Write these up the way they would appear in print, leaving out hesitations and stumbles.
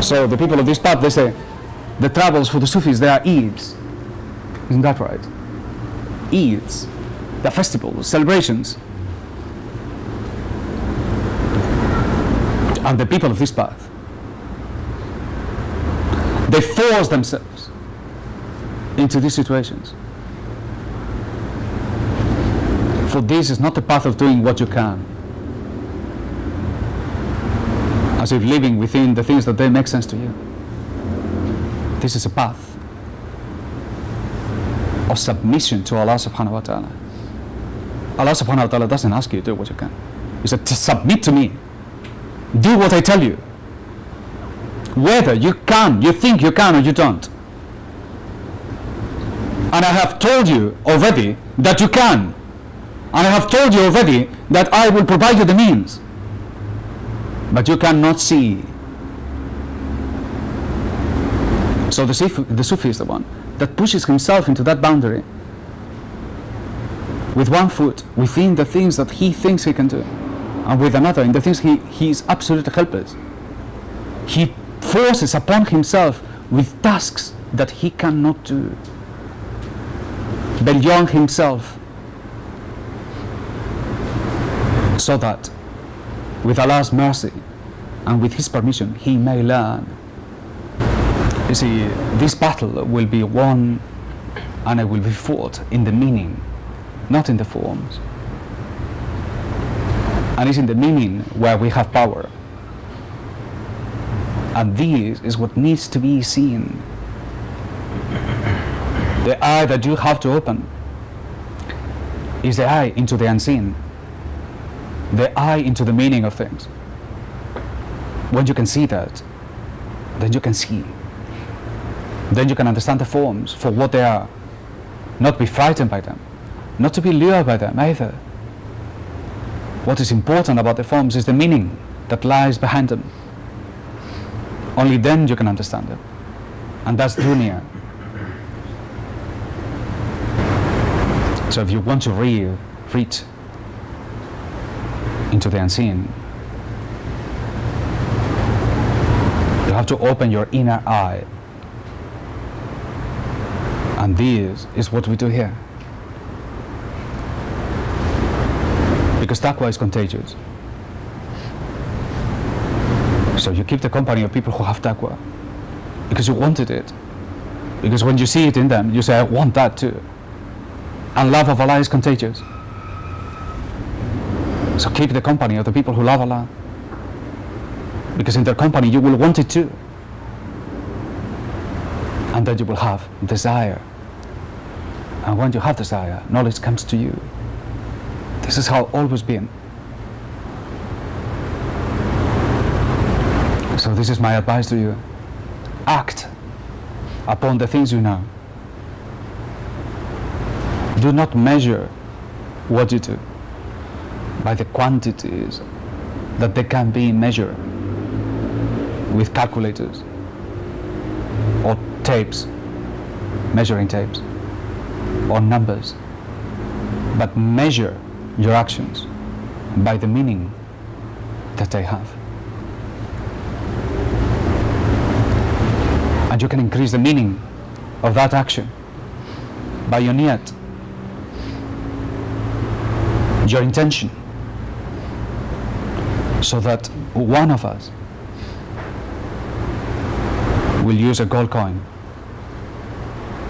So the people of this path, they say, the travels for the Sufis, they are Eids. Isn't that right? Eids, the festivals, celebrations. And the people of this path, they force themselves into these situations. For this is not the path of doing what you can, as if living within the things that they make sense to you. This is a path of submission to Allah subhanahu wa ta'ala. Allah subhanahu wa ta'ala doesn't ask you to do what you can. He said, submit to me. Do what I tell you. Whether you can, you think you can or you don't. And I have told you already that you can. And I have told you already that I will provide you the means. But you cannot see. So the Sufi is the one that pushes himself into that boundary with one foot within the things that he thinks he can do, and with another in the things he is absolutely helpless. He forces upon himself with tasks that he cannot do beyond himself, so that with Allah's mercy and with His permission he may learn. You see, this battle will be won and it will be fought in the meaning, not in the forms. And it's in the meaning where we have power. And this is what needs to be seen. The eye that you have to open is the eye into the unseen, the eye into the meaning of things. When you can see that, then you can see. Then you can understand the forms for what they are, not be frightened by them, not to be lured by them either. What is important about the forms is the meaning that lies behind them. Only then you can understand them, and that's dunya. So if you want to reach into the unseen, you have to open your inner eye. And this is what we do here. Because taqwa is contagious. So you keep the company of people who have taqwa because you wanted it. Because when you see it in them, you say, I want that too. And love of Allah is contagious. So keep the company of the people who love Allah, because in their company you will want it too. And then you will have desire. And when you have desire, knowledge comes to you. This is how it's always been. So this is my advice to you. Act upon the things you know. Do not measure what you do by the quantities that they can be measured with calculators or tapes, measuring tapes, or numbers, but measure your actions by the meaning that they have. And you can increase the meaning of that action by your Niat, your intention, so that one of us will use a gold coin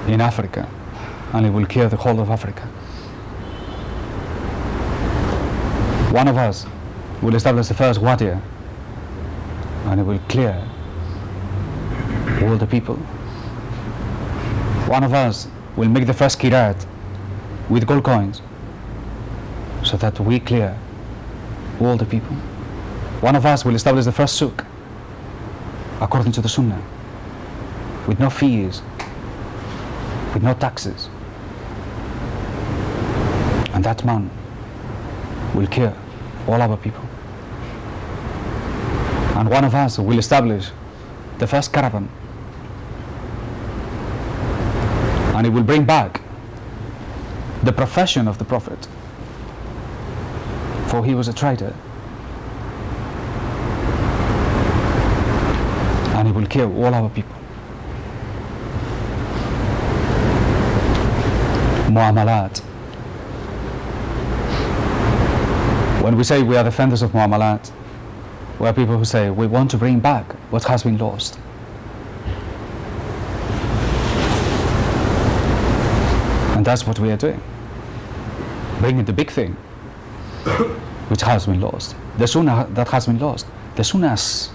in Africa and it will clear the whole of Africa. One of us will establish the first Wadiah and it will clear all the people. One of us will make the first Qirad with gold coins so that we clear all the people. One of us will establish the first souk according to the Sunnah, with no fees, with no taxes. And that man will cure all our people. And one of us will establish the first Caravan, and it will bring back the profession of the Prophet, for he was a trader. and He will kill all our people. Muamalat. When we say we are defenders of Muamalat, we are people who say we want to bring back what has been lost. And that's what we are doing. Bringing the big thing which has been lost. The Sunnah that has been lost. The Sunnahs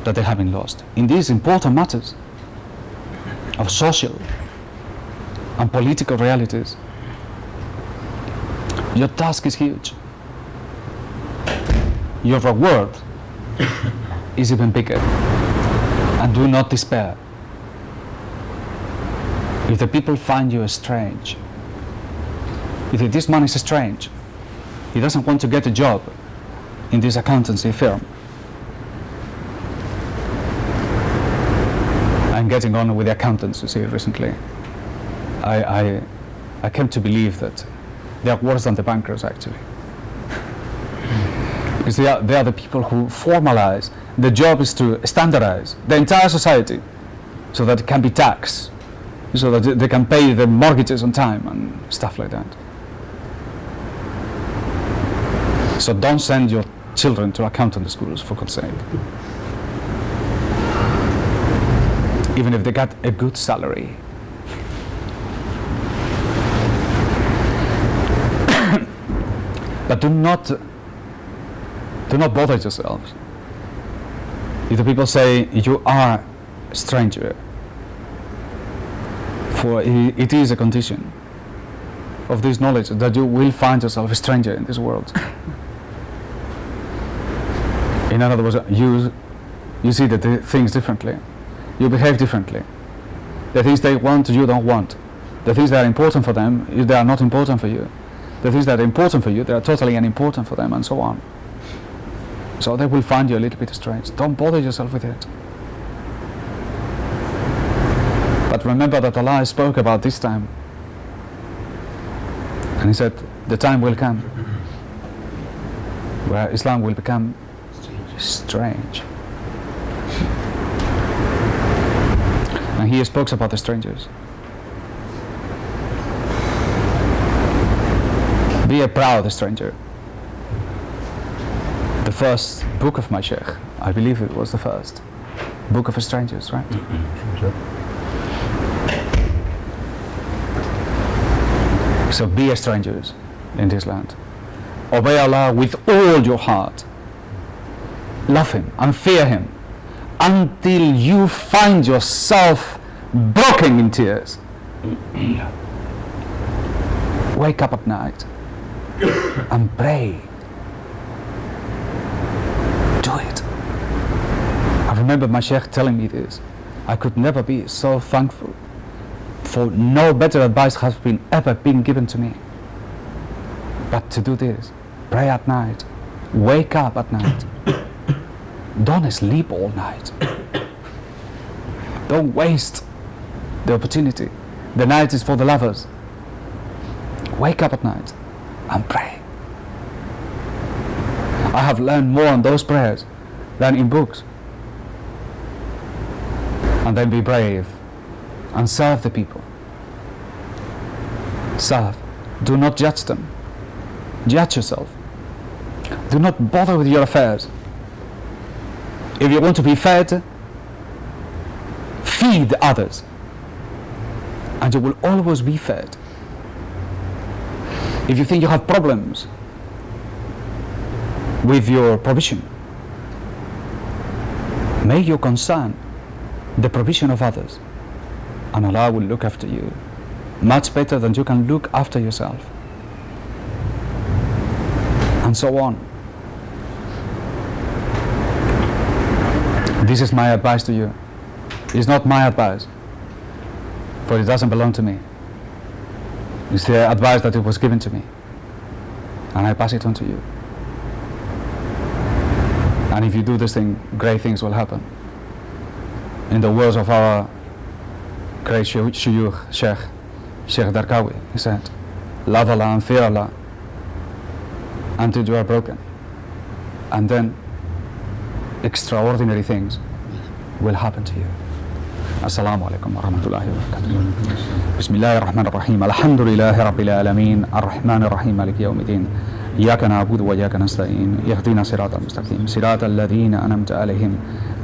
that they have been lost. In these important matters of social and political realities, your task is huge. Your reward is even bigger. And do not despair. If the people find you strange, if this man is strange, he doesn't want to get a job in this accountancy firm, I'm getting on with the accountants, you see, recently. I came to believe that they are worse than the bankers, actually. Because they are the people who formalize. The job is to standardize the entire society so that it can be taxed, so that they can pay the mortgages on time and stuff like that. So don't send your children to accountant schools, for God's sake. Even if they got a good salary. But do not bother yourselves. If the people say you are a stranger, for it is a condition of this knowledge that you will find yourself a stranger in this world. In other words, you see the things differently. You behave differently. The things they want, you don't want. The things that are important for them, they are not important for you. The things that are important for you, they are totally unimportant for them, and so on. So they will find you a little bit strange. Don't bother yourself with it. But remember that Allah spoke about this time. And He said, the time will come where Islam will become strange. And He spoke about the strangers. Be a proud stranger. The first book of my Shaykh, I believe it was the first book of strangers, right? So be a strangers in this land. Obey Allah with all your heart. Love Him and fear Him until you find yourself broken in tears. Wake up at night and pray. Do it. I remember my Shaykh telling me this. I could never be so thankful, for no better advice has ever been given to me. But to do this, pray at night, wake up at night. Don't sleep all night. Don't waste the opportunity. The night is for the lovers. Wake up at night and pray. I have learned more on those prayers than in books. And then be brave and serve the people. Serve. Do not judge them. Judge yourself. Do not bother with your affairs. If you want to be fed, feed others, and you will always be fed. If you think you have problems with your provision, make your concern the provision of others, and Allah will look after you much better than you can look after yourself, and so on. This is my advice to you. It's not my advice, for it doesn't belong to me. It's the advice that it was given to me, and I pass it on to you. And if you do this thing, great things will happen. In the words of our great Shaykh Darkawi, he said, love Allah and fear Allah until you are broken, and then extraordinary things will happen to you. Assalamu alaikum wa rahmatullahi wa barakatuh. Bismillahir Rahmanir Rahim. Alhamdulillahi Rabbil Alameen. Ar-Rahmanir Rahim. Maliki Yawmiddin. إياك نعبد وإياك نستعين اهدنا الصراط المستقيم صراط الذين أنعمت عليهم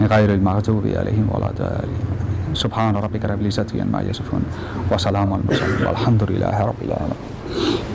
غير المغضوب عليهم ولا الضالين سبحان ربك رب العزة عما يصفون وسلام على المرسلين والحمد لله رب العالمين.